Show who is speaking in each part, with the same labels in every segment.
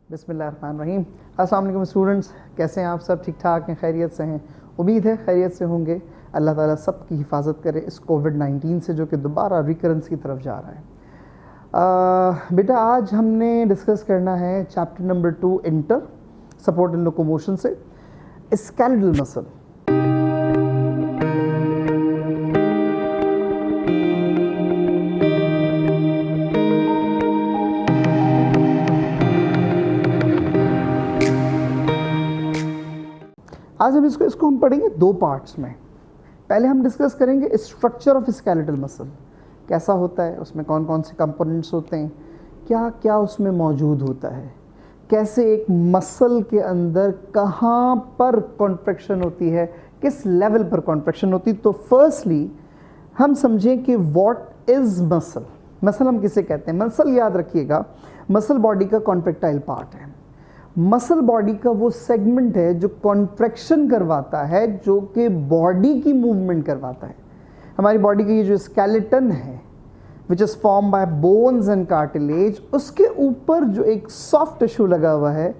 Speaker 1: बिस्मिल्लाहिर्रहमानिर्रहीम। अस्सलाम वालेकुम स्टूडेंट्स, कैसे हैं आप सब? ठीक ठाक हैं, खैरियत से हैं? उम्मीद है खैरियत से होंगे। अल्लाह ताला सब की हिफाजत करे इस कोविड-19 से जो कि दोबारा रिकरेंस की तरफ जा रहा है। बेटा आज हमने डिस्कस करना है chapter number 2 inter support in locomotion से स्केलेटल मसल। आज हम इसको हम पढ़ेंगे दो पार्ट्स में। पहले हम डिस्कस करेंगे स्ट्रक्चर ऑफ स्केलेटल मसल, कैसा होता है, उसमें कौन कौन से कंपोनेंट्स होते हैं, क्या क्या उसमें मौजूद होता है, कैसे एक मसल के अंदर कहाँ पर कॉन्ट्रैक्शन होती है, किस लेवल पर कॉन्ट्रैक्शन होती है। तो फर्स्टली हम समझें कि व्हाट इज़ मसल। मसल हम किसे कहते हैं? मसल याद रखिएगा, मसल बॉडी का कॉन्ट्रैक्टाइल पार्ट है। मसल बॉडी का वो सेगमेंट है जो कॉन्ट्रैक्शन करवाता है, जो कि बॉडी की मूवमेंट करवाता है। हमारी बॉडी का ये जो स्केलेटन है which is form by bones and cartilage, उसके ऊपर जो एक सॉफ्ट टिश्यू लगा हुआ है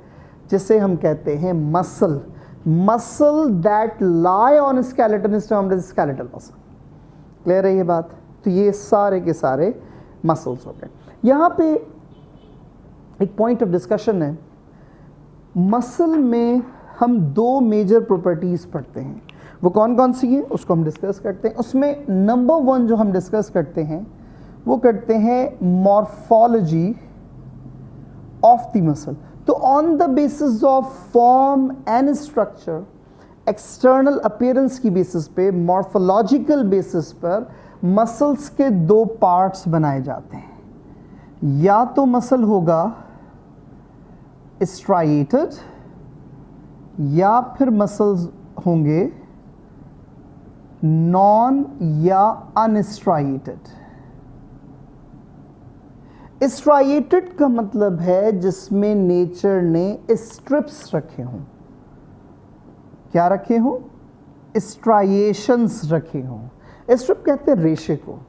Speaker 1: जिसे हम कहते हैं muscle. Muscle that lie on skeleton is termed as skeletal muscle. Clear है ये बात? तो ये सारे के सारे मसल्स हो गए। यहाँ पे एक पॉइंट ऑफ डिस्कशन है, मसल में हम दो मेजर प्रॉपर्टीज़ पढ़ते हैं। वो कौन कौन सी हैं उसको हम डिस्कस करते हैं। उसमें नंबर 1 जो हम डिस्कस करते हैं वो करते हैं मॉर्फोलॉजी ऑफ द मसल। तो on the basis of form and structure, external appearance की बेसिस पे, मॉर्फोलॉजिकल बेसिस पर मसल्स के दो पार्ट्स बनाए जाते हैं। या तो मसल होगा स्ट्राइएटेड या फिर मसल्स होंगे नॉन या अनस्ट्राइएटेड। स्ट्राइएटेड का मतलब है जिसमें नेचर ने स्ट्रिप्स रखे हों। क्या रखे हों? स्ट्राइएशंस रखे हों। स्ट्रिप कहते हैं रेशे को।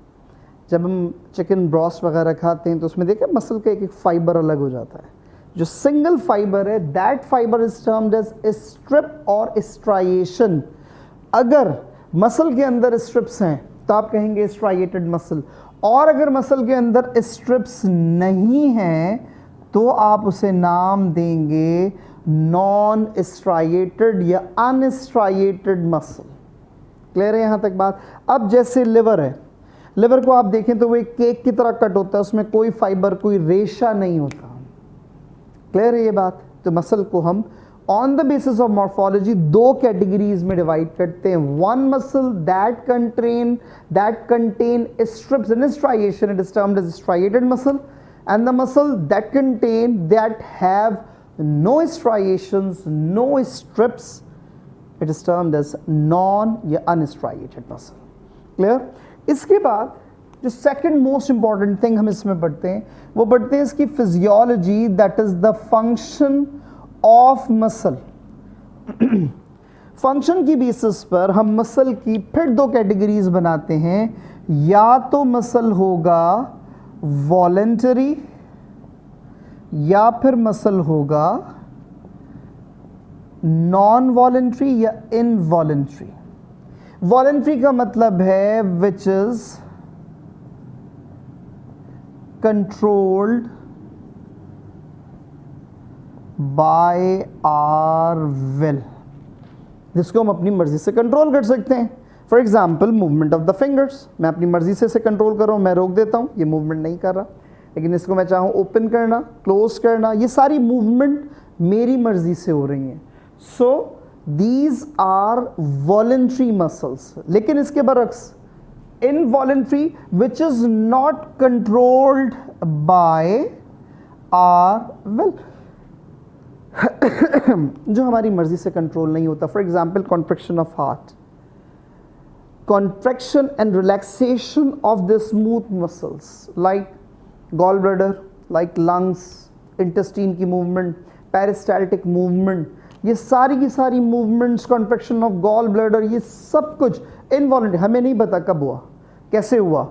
Speaker 1: जब हम चिकन ब्रोस्ट वगैरह खाते हैं तो उसमें देखें मसल का एक एक फाइबर अलग हो जाता है। जो सिंगल फाइबर है that fibre is termed as strip और स्ट्राइएशन। अगर मसल के अंदर स्ट्रिप्स हैं तो आप कहेंगे स्ट्राइएटेड मसल, और अगर मसल के अंदर स्ट्रिप्स नहीं हैं तो आप उसे नाम देंगे नॉन स्ट्राइएटेड या अनस्ट्राइएटेड मसल। क्लियर है यहाँ तक बात? अब जैसे लिवर है, लिवर को आप देखें तो वो एक केक की तरह कट होता है, उसमें कोई फाइबर, कोई रेशा नहीं होता। क्लियर है ये बात? तो मसल को हम on the basis of morphology दो कैटेगरीज में डिवाइड करते हैं। One muscle that contain strips and striation, it is termed as striated muscle, and the muscle that have no striations, no strips, it is termed as non या unstriated muscle. Clear? इसके बाद जो second most important thing हम इसमें पढ़ते हैं वो पढ़ते हैं इसकी physiology, that is the function of muscle. Function की बेसिस पर हम मसल की फिर दो कैटेगरीज बनाते हैं। या तो मसल होगा वॉलेंटरी या फिर मसल होगा नॉन वॉलेंट्री या इनवॉलेंट्री। वॉलेंट्री का मतलब है which is controlled by our will, जिसको हम अपनी मर्जी से कंट्रोल कर सकते हैं। For example movement of the fingers, मैं अपनी मर्जी से इसे कंट्रोल कर रहा हूँ, मैं रोक देता हूँ, ये मूवमेंट नहीं कर रहा, लेकिन इसको मैं चाहूँ ओपन करना, क्लोज करना, ये सारी मूवमेंट मेरी मर्जी से हो रही हैं। So these are voluntary muscles. लेकिन इसके बरक्स involuntary which is not controlled by our will, जो हमारी मर्जी से कंट्रोल नहीं होता। For example contraction of heart, contraction and relaxation of the smooth muscles like gall bladder, like lungs, intestine की मूवमेंट, पेरिस्टाल्टिक मूवमेंट, ये सारी की सारी movements, contraction of gall bladder, ये सब कुछ इनवॉलेंट्री, हमें नहीं पता कब हुआ, कैसे हुआ,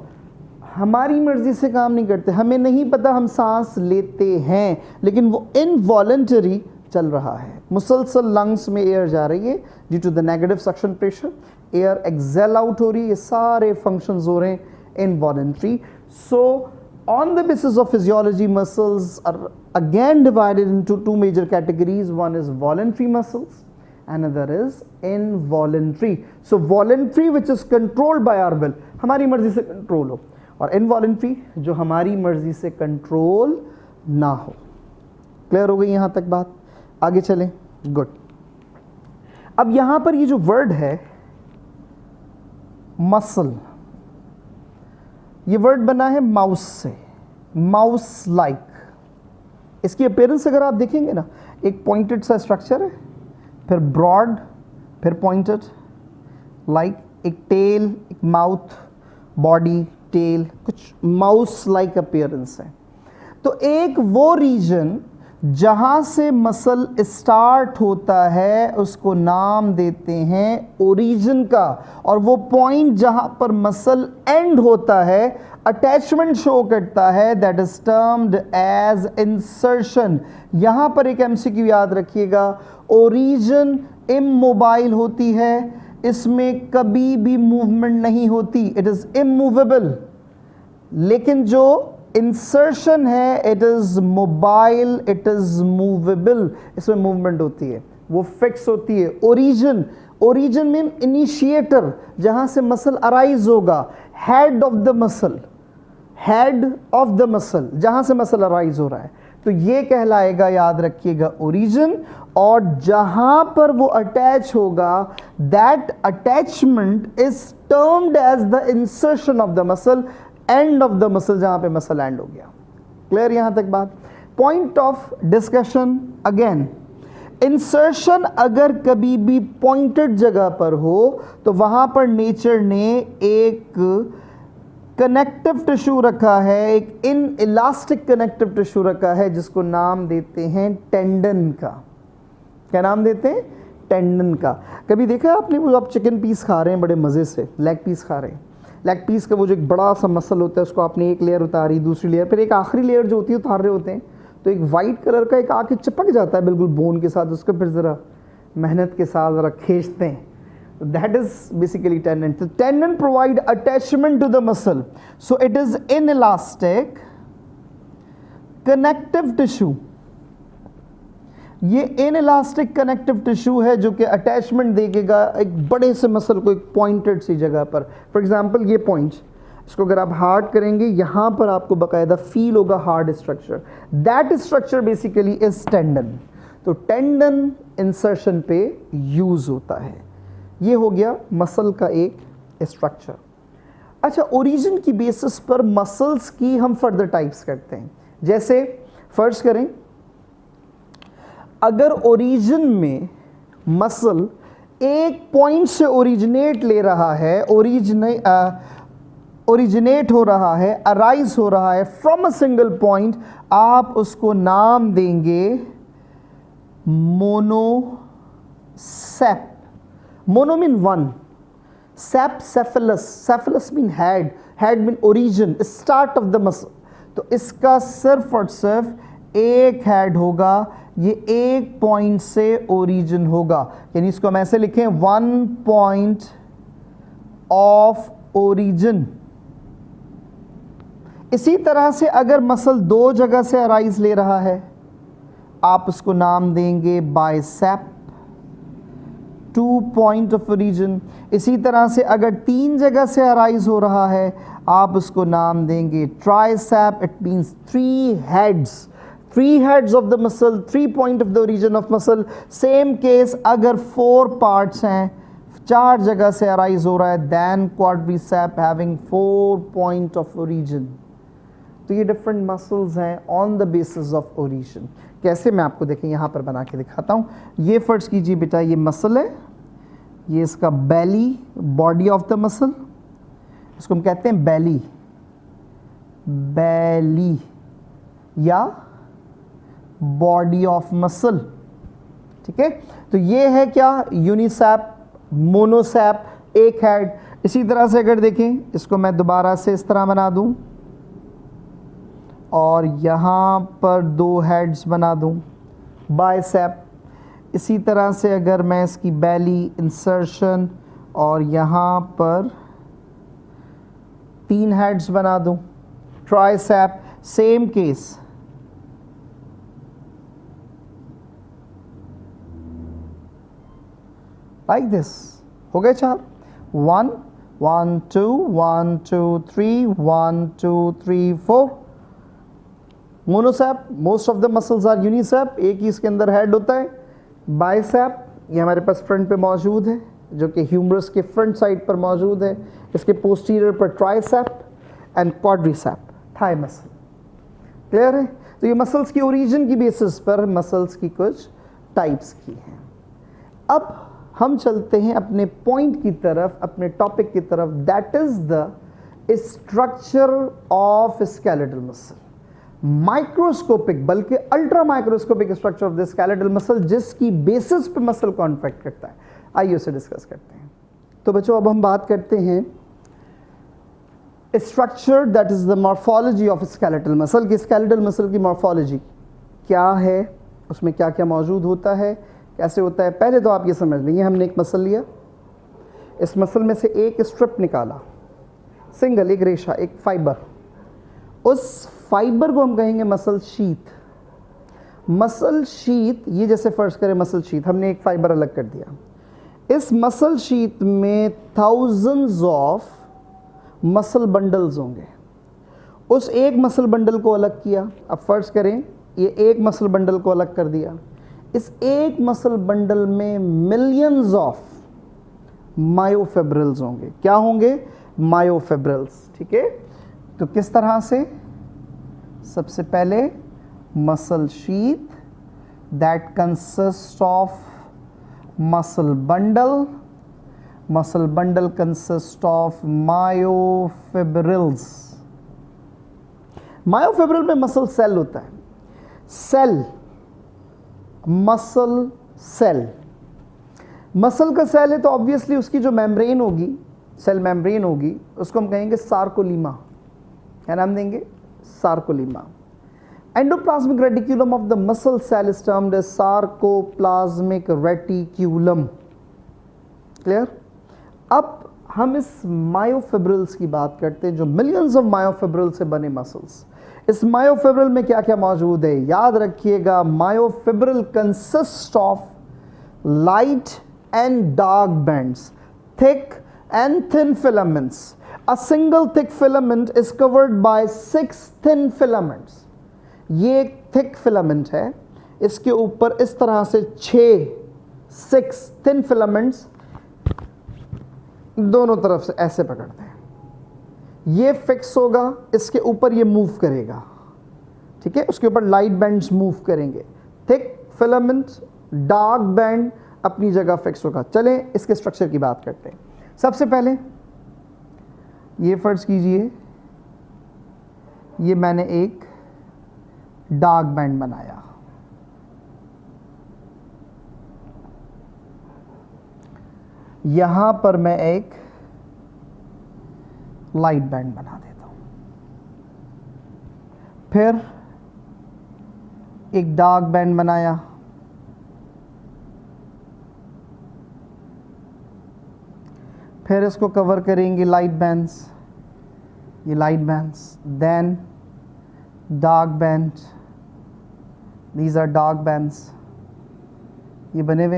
Speaker 1: हमारी मर्जी से काम नहीं करते, हमें नहीं पता हम सांस लेते हैं, लेकिन वो इनवॉलेंटरी चल रहा है। मुसलसल लंग्स में एयर जा रही है due to the negative suction pressure, air exhale out हो रही है, ये सारे फंक्शंस हो रहे हैं involuntary. So on the basis of physiology, muscles are again divided into two major categories. One is voluntary muscles, another is involuntary. So voluntary which is controlled by our will, हमारी मर्जी से control हो, और involuntary जो हमारी मर्जी से control ना हो। क्लियर हो गई यहाँ तक बात? आगे चलें। गुड। अब यहाँ पर ये जो वर्ड है मसल, ये वर्ड बना है माउस से, माउस लाइक। इसकी अपीयरेंस अगर आप देखेंगे ना, एक पॉइंटेड सा स्ट्रक्चर है, फिर ब्रॉड, फिर पॉइंटेड, लाइक एक टेल, एक माउथ, बॉडी, टेल, कुछ माउस लाइक अपीयरेंस है। तो एक वो रीजन जहां से मसल स्टार्ट होता है उसको नाम देते हैं ओरिजिन का, और वो पॉइंट जहां पर मसल एंड होता है, अटैचमेंट शो करता है, that is termed as insertion. यहां पर एक एमसीक्यू याद रखिएगा, ओरिजिन इमोबाइल होती है, इसमें कभी भी मूवमेंट नहीं होती, इट इज इमूवेबल। लेकिन जो इंसर्शन है it is mobile, it is movable, इसमें मूवमेंट होती है, वो फिक्स होती है। ओरिजिन, ओरिजिन मीन इनिशिएटर, जहां से मसल अराइज होगा, head of the muscle, head of the muscle, जहां से मसल अराइज हो रहा है, तो ये कहलाएगा, याद रखिएगा, ओरिजिन। और जहां पर वो अटैच होगा, that attachment is termed as the insertion of the muscle, end of the muscle, जहां पे मसल एंड हो गया। क्लियर यहां तक बात? Point of discussion again, insertion अगर कभी भी पॉइंटेड जगह पर हो तो वहां पर नेचर ने एक कनेक्टिव टिश्यू रखा है, एक इन इलास्टिक कनेक्टिव टिश्यू रखा है, जिसको नाम देते हैं टेंडन का। क्या नाम देते हैं? टेंडन का। कभी देखा है आपने, वो आप चिकन पीस खा रहे हैं बड़े मज़े से, लेग पीस खा रहे हैं, लेग पीस का वो जो एक बड़ा सा मसल होता है, उसको आपने एक लेयर उतारी, दूसरी लेयर, फिर एक आखिरी लेयर जो होती है उतार रहे होते हैं, तो एक वाइट कलर का एक आके चिपक जाता है बिल्कुल बोन के साथ, उसको फिर ज़रा मेहनत के साथ ज़रा खींचते हैं, दैट इज बेसिकली टेंडन। तो tendon provide attachment to the muscle, so it is inelastic connective tissue. ये इन इलास्टिक कनेक्टिव टिश्यू है जो कि अटैचमेंट देगा एक बड़े से मसल को एक पॉइंटेड सी जगह पर। फॉर एग्जांपल ये पॉइंट, इसको अगर आप हार्ड करेंगे, यहाँ पर आपको बाकायदा फील होगा hard structure, that structure basically is tendon. तो टेंडन इंसर्शन पे यूज होता है। ये हो गया मसल का एक स्ट्रक्चर। अच्छा, ओरिजिन की बेसिस पर मसल्स की हम फर्दर टाइप्स करते हैं। जैसे फर्ज करें, अगर ओरिजिन में मसल एक पॉइंट से ओरिजिनेट ले रहा है, ओरिजिनेट हो रहा है, अराइज हो रहा है फ्रॉम अ सिंगल पॉइंट, आप उसको नाम देंगे monocep. Mono mean one, cep cephalus, cephalus mean head, head mean origin, start of the muscle. तो इसका सिर्फ और सिर्फ एक हेड होगा, ये एक पॉइंट से ओरिजिन होगा, यानी इसको हम ऐसे लिखें, वन पॉइंट ऑफ ओरिजिन। इसी तरह से अगर मसल दो जगह से अराइज ले रहा है, आप उसको नाम देंगे bicep, two point of origin. इसी तरह से अगर तीन जगह से अराइज हो रहा है, आप उसको नाम देंगे tricep, it means three heads, three heads of the muscle, three point of the origin of muscle. Same case अगर फोर पार्ट्स हैं, चार जगह से अराइज हो रहा है, then quadricep having four point of origin. तो ये डिफरेंट मसल्स हैं on the basis of origin. कैसे, मैं आपको देखें यहाँ पर बना के दिखाता हूँ। ये फर्ज कीजिए बेटा, ये मसल है, ये इसका बेली, बॉडी ऑफ द मसल, इसको हम कहते हैं बेली, बेली या बॉडी ऑफ मसल। ठीक है, तो ये है क्या, यूनिसेप, मोनोसेप, एक हेड। इसी तरह से अगर देखें, इसको मैं दोबारा से इस तरह बना दूं और यहाँ पर 2 हेड्स बना दूं, बाइसेप। इसी तरह से अगर मैं इसकी बेली इंसर्शन और यहाँ पर 3 हेड्स बना दूं, tricep, same case. Like this, हो गए 4। 1 1 2 1 2 3 1 2 3 4। Monocep, most of the muscles are unicep, एक ही इसके अंदर हेड होता है। बाइसेप, ये हमारे पास फ्रंट पे मौजूद है, जो कि ह्यूमरस के फ्रंट साइड पर मौजूद है। इसके पोस्टीरियर पर tricep and quadricep, thigh muscle. Clear है? तो ये मसल्स की ओरिजिन की बेसिस पर मसल्स की कुछ टाइप्स की हैं। अब हम चलते हैं अपने पॉइंट की तरफ, अपने टॉपिक की तरफ, that is the structure of skeletal muscle. Microscopic बल्कि ultra microscopic structure of the skeletal muscle, जिसकी बेसिस पे मसल को इन्फेक्ट करता है। आइए उसे डिस्कस करते हैं। तो बच्चों, अब हम बात करते हैं structure that is the morphology of skeletal muscle की। स्केलेटल मसल की मॉर्फोलॉजी क्या है, उसमें क्या क्या मौजूद होता है, कैसे होता है। पहले तो आप ये समझ लीजिए, हमने एक मसल लिया, इस मसल में से एक स्ट्रिप निकाला, सिंगल, एक रेशा, एक फाइबर। उस फाइबर को हम कहेंगे मसल शीथ। मसल शीथ, ये जैसे फर्ज करें मसल शीथ, हमने एक फाइबर अलग कर दिया। इस मसल शीथ में थाउजेंड्स ऑफ मसल बंडल्स होंगे। उस एक मसल बंडल को अलग किया। अब फर्ज करें ये एक मसल बंडल को अलग कर दिया। इस एक मसल बंडल में मिलियंस ऑफ मायोफिब्रिल्स होंगे। क्या होंगे? मायोफिब्रिल्स। ठीक है, तो किस तरह से? सबसे पहले muscle sheath that consist of muscle bundle. Muscle bundle consist of myofibrils. Myofibril में मसल सेल होता है। Cell, muscle cell. मसल का सेल है तो ऑब्वियसली उसकी जो मेम्ब्रेन होगी, सेल मेम्ब्रेन होगी, उसको हम कहेंगे सार्कोलीमा। क्या नाम देंगे? Sarcolemma. Endoplasmic reticulum of the muscle cell is termed as sarcoplasmic reticulum. Clear? अब हम इस मायोफिब्रिल्स की बात करते हैं, जो मिलियंस ऑफ मायोफिब्रिल से बने मसल्स। इस मायोफिब्रिल में क्या क्या मौजूद है? याद रखिएगा, myofibril consist of light and dark bands, thick and thin filaments. A single thick filament is covered by 6 thin filaments. ये एक thick filament है, इसके ऊपर इस तरह से 6 thin filaments दोनों तरफ से ऐसे पकड़ते हैं। ये फिक्स होगा, इसके ऊपर ये मूव करेगा। ठीक है, उसके ऊपर लाइट बैंड्स मूव करेंगे। थिक फिलामेंट, डार्क बैंड अपनी जगह फिक्स होगा। चलें इसके स्ट्रक्चर की बात करते हैं। सबसे पहले ये फर्ज कीजिए, ये मैंने एक डार्क बैंड बनाया। यहां पर मैं एक लाइट बैंड बना देता हूं। फिर एक डार्क बैंड बनाया। फिर इसको कवर करेंगे लाइट बैंड्स, ये light bands, then dark band, these are dark bands, ये बने हुए।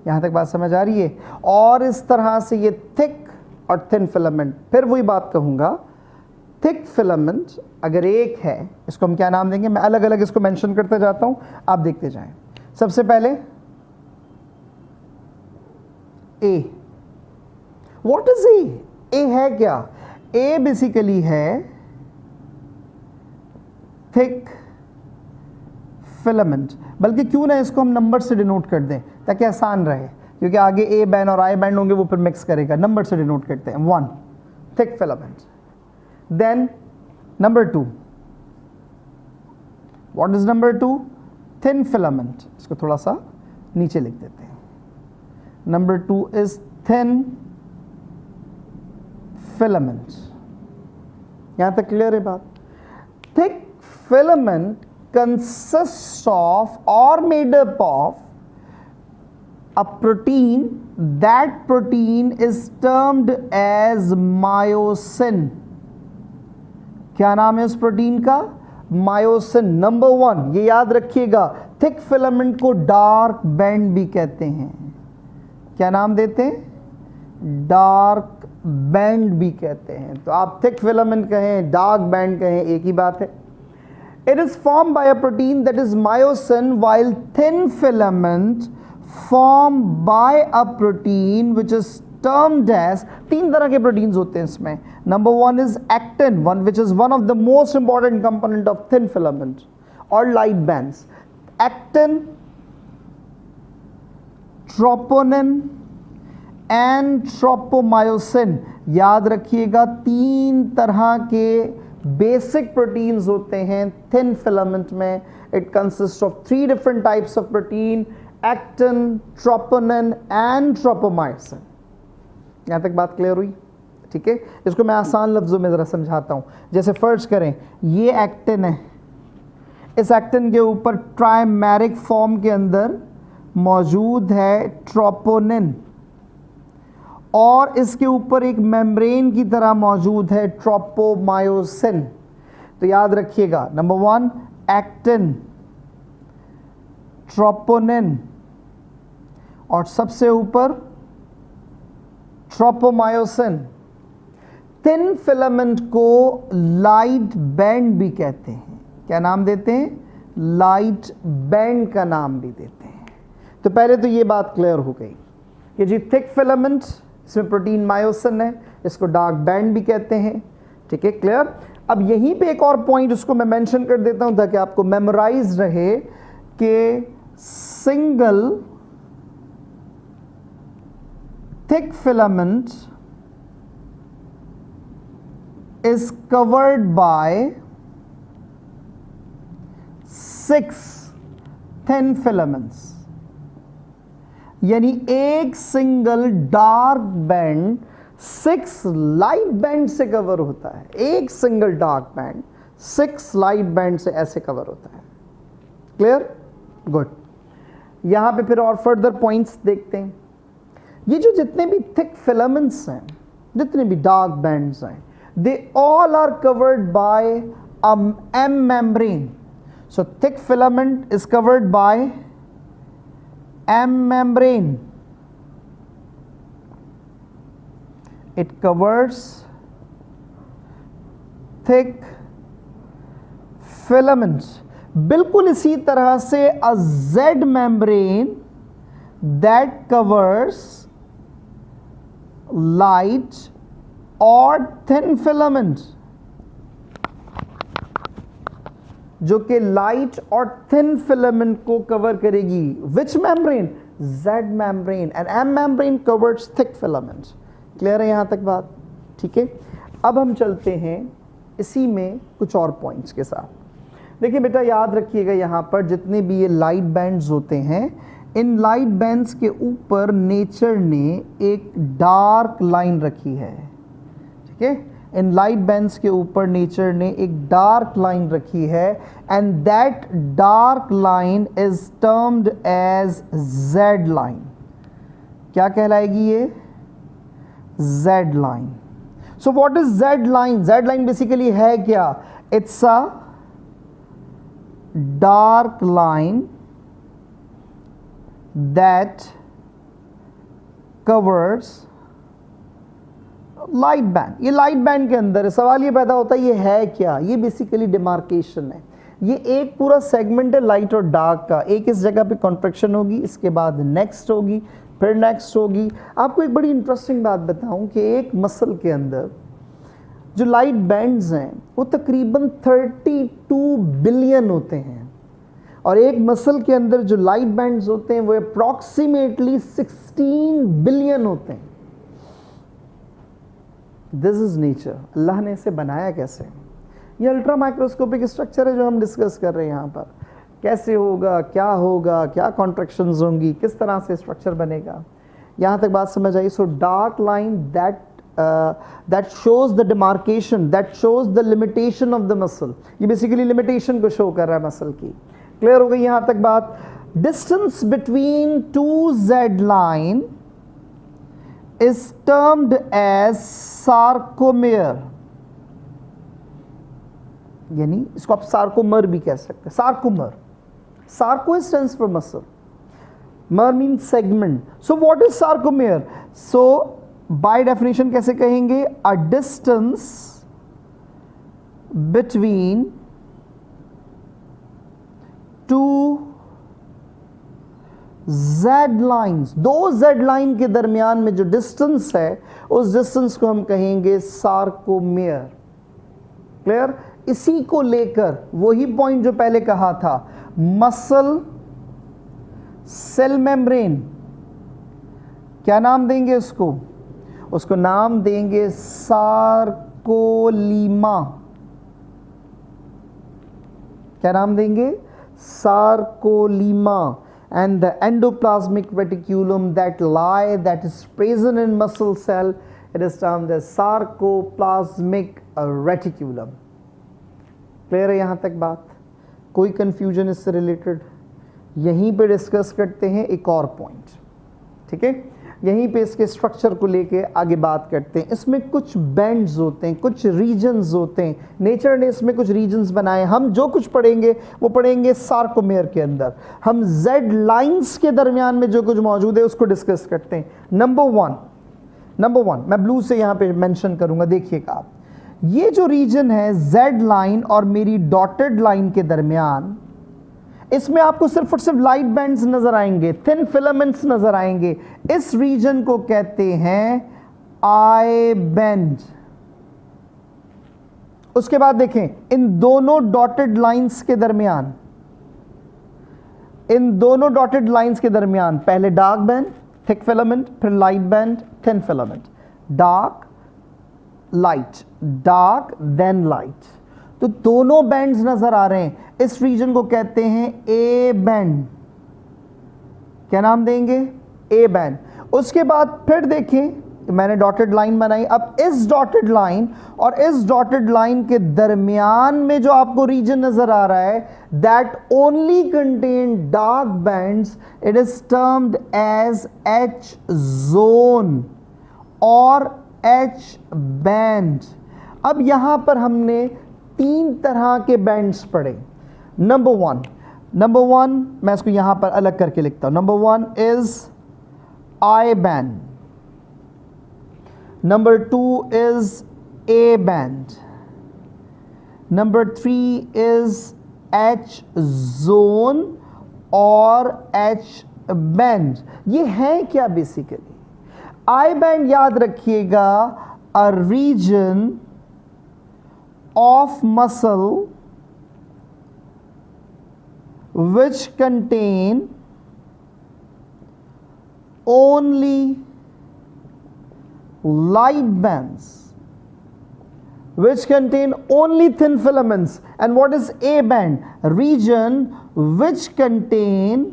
Speaker 1: यहाँ तक बात समझ आ रही है? और इस तरह से ये थिक और थिन फिलामेंट। फिर वही बात कहूँगा, थिक फिलामेंट अगर एक है, इसको हम क्या नाम देंगे? मैं अलग अलग इसको मेंशन करते जाता हूँ, आप देखते जाएं। सबसे पहले ए। What is A? A है क्या? A बेसिकली है थिक फिलामेंट। बल्कि क्यों ना इसको हम नंबर से डिनोट कर दें ताकि आसान रहे, क्योंकि आगे ए बैंड और आई बैंड होंगे, वो फिर मिक्स करेगा। नंबर से डिनोट करते हैं। 1 thick filament. Then number 2, what is number 2? Thin filament. इसको थोड़ा सा नीचे लिख देते हैं। Number 2 is thin filament. यहां तक क्लियर है बात? Thick filament consists of or made up of a protein. That protein is termed as myosin. क्या नाम है उस प्रोटीन का? मायोसिन। नंबर 1 ये याद रखिएगा, थिक फिलामेंट को डार्क बैंड भी कहते हैं। क्या नाम देते हैं? डार्क बैंड भी कहते हैं। तो आप थिक फिलामेंट कहें, डार्क बैंड कहें, एक ही बात है। It is formed by a protein that is myosin, while thin filament formed by a protein which is termed as, 3 तरह के proteins होते हैं इसमें। Number 1 is actin, which is one of the most important component of thin filament or light bands. Actin, troponin and tropomyosin। याद रखिएगा 3 तरह के basic proteins होते हैं थिन फिलामेंट में। It consist of 3 different types of protein, actin, troponin and tropomyosin. यहां तक बात क्लियर हुई? ठीक है, इसको मैं आसान लफ्जों में जरा समझाता हूं। जैसे फर्ज करें, ये एक्टिन है, इस एक्टिन के ऊपर ट्राइमेरिक फॉर्म के अंदर मौजूद है ट्रोपोनिन, और इसके ऊपर एक मेम्ब्रेन की तरह मौजूद है ट्रोपोमायोसिन। तो याद रखिएगा, नंबर 1 एक्टिन, ट्रोपोनिन और सबसे ऊपर ट्रोपोमायोसिन। थिन फिलामेंट को लाइट बैंड भी कहते हैं। क्या नाम देते हैं? लाइट बैंड का नाम भी देते हैं। तो पहले तो ये बात क्लियर हो गई कि जी थिक फिलामेंट, इसमें प्रोटीन मायोसिन है, इसको डार्क बैंड भी कहते हैं। ठीक है, क्लियर? अब यहीं पे एक और पॉइंट उसको मैं मेंशन कर देता हूं ताकि आपको मेमोराइज रहे कि single thick filament is covered bye 6 thin filaments. यानी एक single dark band 6 light band से कवर होता है। एक single dark band 6 light band से ऐसे कवर होता है। क्लियर? गुड। यहां पे फिर और फर्दर पॉइंट्स देखते हैं। ये जो जितने भी थिक फिलामेंट्स हैं, जितने भी डार्क बैंड्स हैं, they all are covered by M membrane. So thick filament is covered by M membrane. It covers thick filaments. बिल्कुल इसी तरह से a Z membrane that covers light or thin filaments, जो कि लाइट और thin filament को cover करेगी। Which membrane? Z membrane. And M membrane covers thick filaments. Clear है यहां तक बात? ठीक है, अब हम चलते हैं इसी में कुछ और पॉइंट्स के साथ। देखिए बेटा, याद रखिएगा यहां पर जितने भी ये लाइट बैंड्स होते हैं, इन लाइट बैंड्स के ऊपर नेचर ने एक डार्क लाइन रखी है। ठीक है, इन लाइट बैंड्स के ऊपर नेचर ने एक डार्क लाइन रखी है, and that dark line is termed as Z line. क्या कहलाएगी ये? Z line. So what is Z line? Z line basically है क्या? It's a dark line that covers light band. ये लाइट बैंड के अंदर है। सवाल ये पैदा होता है ये है क्या? ये बेसिकली डिमार्केशन है। ये एक पूरा सेगमेंट है लाइट और डार्क का। एक इस जगह पे कॉन्ट्रैक्शन होगी, इसके बाद नेक्स्ट होगी, फिर नेक्स्ट होगी। आपको एक बड़ी इंटरेस्टिंग बात बताऊं कि एक मसल के अंदर जो लाइट बैंड्स हैं वो तकरीबन 32 बिलियन होते हैं, और एक मसल के अंदर जो लाइट बैंड्स होते हैं वो अप्रॉक्सीमेटली 16 बिलियन होते हैं। This is nature. अल्लाह ने इसे बनाया कैसे? ये अल्ट्रा माइक्रोस्कोपिक स्ट्रक्चर है जो हम डिस्कस कर रहे हैं यहाँ पर। कैसे होगा, क्या होगा, क्या कॉन्ट्रैक्शंस होंगी, किस तरह से स्ट्रक्चर बनेगा, यहाँ तक बात समझ आई। So dark line that that shows the demarcation, that shows the limitation of the muscle. ये basically limitation को show कर रहा है muscle की. Clear हो गई यहाँ तक बात? Distance between two Z line is termed as sarcomere. यानी इसको आप sarcomer भी कह सकते हैं. Sarcomer. Sarco stands for muscle. Mer means segment. So what is sarcomere? So by definition कैसे कहेंगे? A distance between two Z lines, दो Z line के दरमियान में जो डिस्टेंस है उस डिस्टेंस को हम कहेंगे सार्कोमेयर. क्लियर? इसी को लेकर वही पॉइंट जो पहले कहा था, मसल सेल मेम्ब्रेन, क्या नाम देंगे उसको? उसको नाम देंगे सार्कोलीमा. क्या नाम देंगे? सार्कोलीमा. And the endoplasmic reticulum that is present in muscle cell, it is termed as sarcoplasmic reticulum. Clear है यहाँ तक बात? कोई कंफ्यूजन इससे रिलेटेड? यहीं पे डिस्कस करते हैं एक और पॉइंट. ठीक है, यहीं पे इसके स्ट्रक्चर को लेके आगे बात करते हैं. इसमें कुछ बैंड्स होते हैं, कुछ रीजन्स होते हैं. नेचर ने इसमें कुछ रीजन्स बनाए. हम जो कुछ पढ़ेंगे वो पढ़ेंगे सार्कोमेयर के अंदर. हम जेड लाइंस के दरमियान में जो कुछ मौजूद है उसको डिस्कस करते हैं. नंबर वन मैं ब्लू से यहाँ पे मेंशन करूँगा. देखिएगा आप, ये जो रीजन है जेड लाइन और मेरी डॉटेड लाइन के दरमियान, इसमें आपको सिर्फ और सिर्फ लाइट बैंड्स नजर आएंगे, थिन फिलामेंट्स नजर आएंगे. इस रीजन को कहते हैं आई बैंड. उसके बाद देखें, इन दोनों डॉटेड लाइंस के दरमियान पहले डार्क बैंड, थिक फिलामेंट, फिर light band, thin filament. Dark then light. तो दोनों बैंड्स नजर आ रहे हैं. इस रीजन को कहते हैं ए बैंड. क्या नाम देंगे? A band. उसके बाद फिर देखें, मैंने डॉटेड लाइन बनाई. अब इस डॉटेड लाइन और इस डॉटेड लाइन के दरमियान में जो आपको रीजन नजर आ रहा है, that only contain dark bands. It is termed as H zone और एच बैंड. अब यहां पर हमने तीन तरह के बैंड्स पढ़े. नंबर वन मैं इसको यहां पर अलग करके लिखता हूं. Number one is I band. Number two is A band. Number three is H zone और एच बैंड. ये है क्या बेसिकली? आई बैंड याद रखिएगा, a reason of muscle which contain only light bands, which contain only thin filaments. And what is A band? A region which contain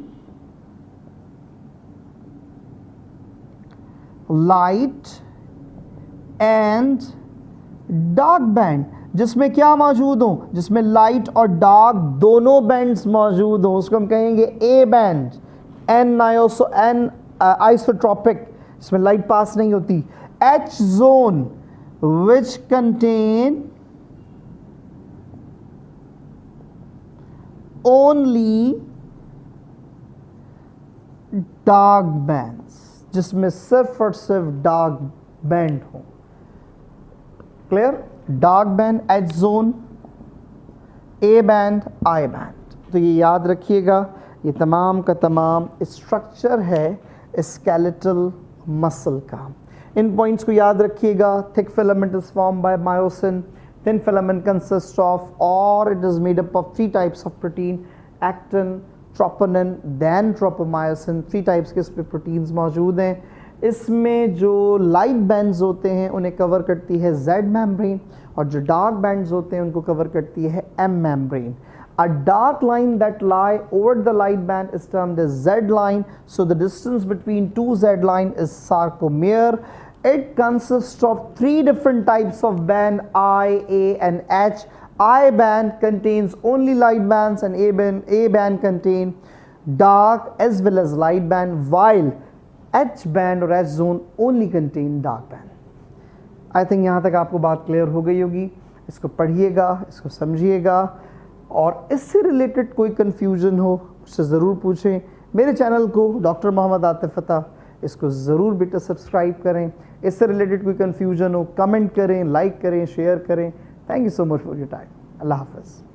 Speaker 1: light and dark band. जिसमें क्या मौजूद हो? जिसमें लाइट और dark दोनों bands मौजूद हो, उसको हम कहेंगे ए बैंड. एन आइसोट्रॉपिक, इसमें लाइट पास नहीं होती. H zone which contain only dark bands, जिसमें सिर्फ और सिर्फ डार्क बैंड हो. Clear? Dark band H zone, A band I band. तो ये याद रखिएगा. ये तमाम का तमाम स्ट्रक्चर है स्केलेटल मसल का. इन पॉइंट्स को याद रखिएगा. Thick filament is form by myosin. Thin filament consist of, और it is made up of 3 types of protein: actin, troponin, then tropomyosin. 3 types के इस पे प्रोटीन्स मौजूद हैं. इसमें जो लाइट बैंड्स होते हैं उन्हें कवर करती है जेड मेम्ब्रेन, और जो डार्क बैंड्स होते हैं उनको कवर करती है M membrane. A dark line that lie over the light band is termed as Z line. So the distance between two Z line is sarcomere. It consists of three different types of band, I, A and H. I band contains only light bands and A band contain dark as well as light band, while H band or H zone only contain dark band. I think यहाँ तक आपको बात clear हो गई होगी. इसको पढ़िएगा, इसको समझिएगा, और इससे रिलेटेड कोई कन्फ्यूजन हो उससे ज़रूर पूछें. मेरे चैनल को डॉक्टर मोहम्मद आतिफ फ़ता इसको ज़रूर बेटा सब्सक्राइब करें. इससे रिलेटेड कोई कन्फ्यूजन हो कमेंट करें, लाइक करें, शेयर करें. Thank you so much for your time. अल्लाह हाफ़िज़.